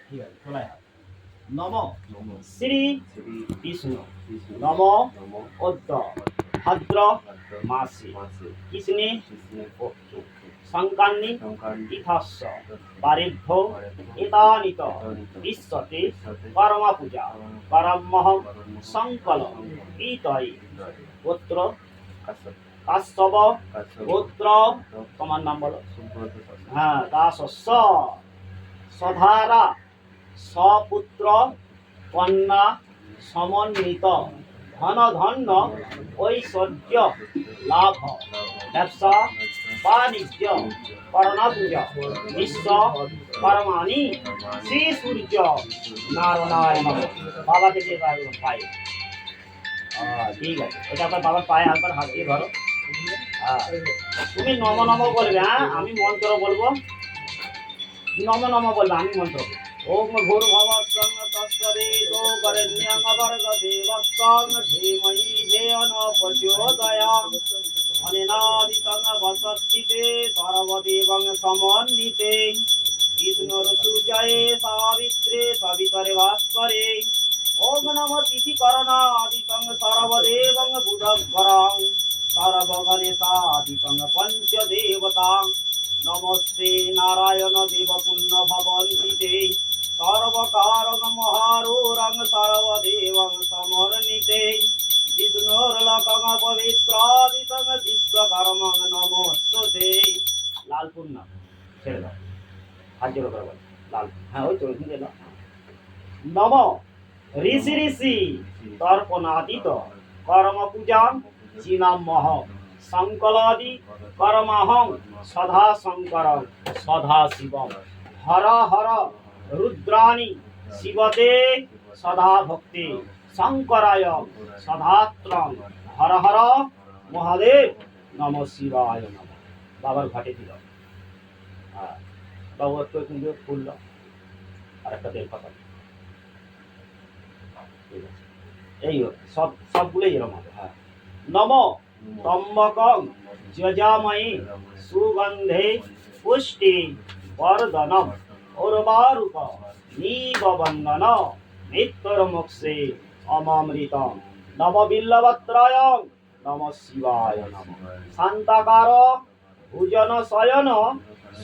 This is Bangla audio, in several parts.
ঠিক আছে, খোলাই হাত। নম শ্রী বিষ্ণু নম অদ্য ভাদ্র মাসে কৃষ্ণে সংক্রান্তি তীর্থস্য বারেভ্য এতানিত বিশ্বতে কর্মা পূজা করমহং সংকল ইতয়ে গোত্র কাশ্যপ গোত্র, তোমার নাম বলো? হ্যাঁ, দাসস্য সধারা সপুত্র কন্যা সমন্বিত ধন ধন্য ঐশ্বর্য লাভ ব্যবসা বাণিজ্য করোনা পূজা বিশ্ব কর্মাণি শ্রী সূর্য নারায়ণ নমঃ। বাবাকে দিয়ে পায়ে, ঠিক আছে, এটা আপনার বাবার পায়ে একবার হাত দিয়ে ধরো। তুমি নম নম বলবে, হ্যাঁ আমি মন্ত্র বলবো, নম নম বলবে, আমি মন্ত্র বলবো। ওম ভূর্ভুবস্সং তৎসবিতো বরেণ্যং ভর্গদেবস্সং ধীমহি ধিয়ো ন প্রচোদয়াৎ অনেনাদিতং বসস্তিতে সর্বদেবং সমন্বিতে বিষ্ণুরসূর্যয়ে সাবিত্রে সবিতরে ভাস্করে ওম নমঃ তিথিকরণাদিতং সর্বদেবং বুধকরং সর্বগণেশাদিতং পঞ্চদেবতাং নমস্তে নারায়ণ দেব পুণ্য ভবন্তি তে সর্বকারং মহারূঢ়ং সর্বদেবং সমন্বিতে বিষ্ণুর্লোকং পবিত্রাদিতং বিশ্বকর্মং নমস্তুতে। লাল পূর্ণ ছেড়ে দাও, হাত জোড়ো করে বল লাল। হ্যাঁ ওই তো দিয়ে দাও। নম ঋষি ঋষি তর্পণাদিত কর্ম পূজাং চিনামহ সংকলাদি কর্মাহং সদা শঙ্করং সদা শিবং হর হর রুদ্রাণি শিবতে সদা ভক্তি শঙ্করায় সদাত্রং হর হর মহাদেব নম শিবায় নম। বাবার ঘাটে দিল, হ্যাঁ বাবু একটু কিন্তু ফুল দাও আর একটা তেল পাতা, ঠিক আছে, এই সবগুলোই এরকম হবে। হ্যাঁ নম ত্রম্বকং যজামহে সুগন্ধে পুষ্টি বর্ধনম উর্বারুক নিববন্ধন মৃত্যুর্মুক্ষে অমৃতম নম বিল্লবত্রয়ং নম শিবায় নম। শান্তাকার ভুজন শয়ন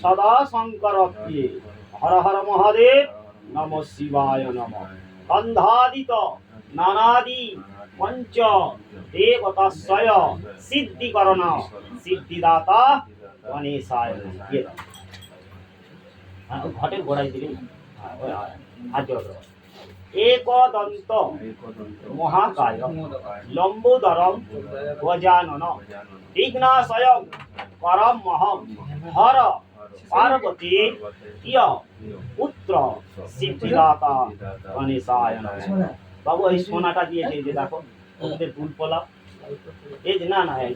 সদা শঙ্কর প্রিয়ে হর হর মহাদেব নম শিবায় নম। গন্ধাদিত নানাদি পঞ্চ দেবতাস্বয় সিদ্ধিকরণ সিদ্ধিদাতা গণেশায় নমঃ। ঘটের গোড়ায় দিলে হাত জোড় করো। একদন্ত মহাকায় লম্বোদরম গজানন বিঘ্নাশয়ং করমহং হর পার্বতী প্রিয় পুত্র সিদ্ধিদাতা গণেশায় নমঃ। বাবু এই সোনাটা দিয়েছে, যে দেখো ওদের দুল পোলা, এই যে না না এই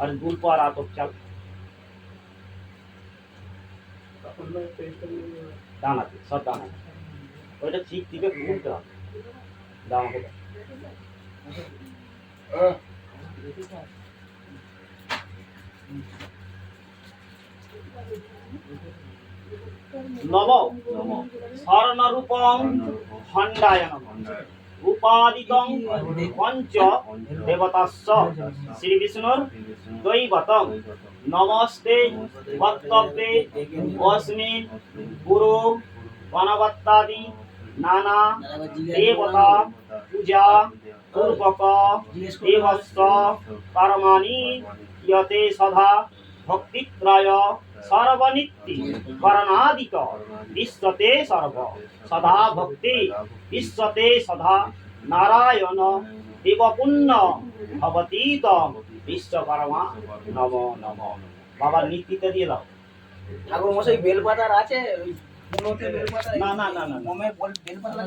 আর দুল পর আতপ চাল দানাতে সব দানা, ওইটা ঠিক দিকে খুলতে হবে। দানা নম স্বর্ণরূপং খণ্ডায় নমঃ। উপাদিতং পঞ্চ দেবতাস্য শ্রী বিষ্ণুর দৈবতং নমস্তে বক্তব্যে অস্মিন গুরু গণবত্তাদি নানা দেবতা পূজা পূর্বক দেবস্য কর্মাণি ইয়তে সদা ভক্তিত্রয় সর্বনিত্য করণাদিক বিশ্বতে সর্ব সদা ভক্তি বিশ্বতে সদা নারায়ণ দেবপুণ্য ভবতীত বিশ্বকর্মা নম নম। বাবার নীতিতে দিয়ে দাও। ঠাকুর মশাই বেলপাতার আছে? না না না না বেলপাতা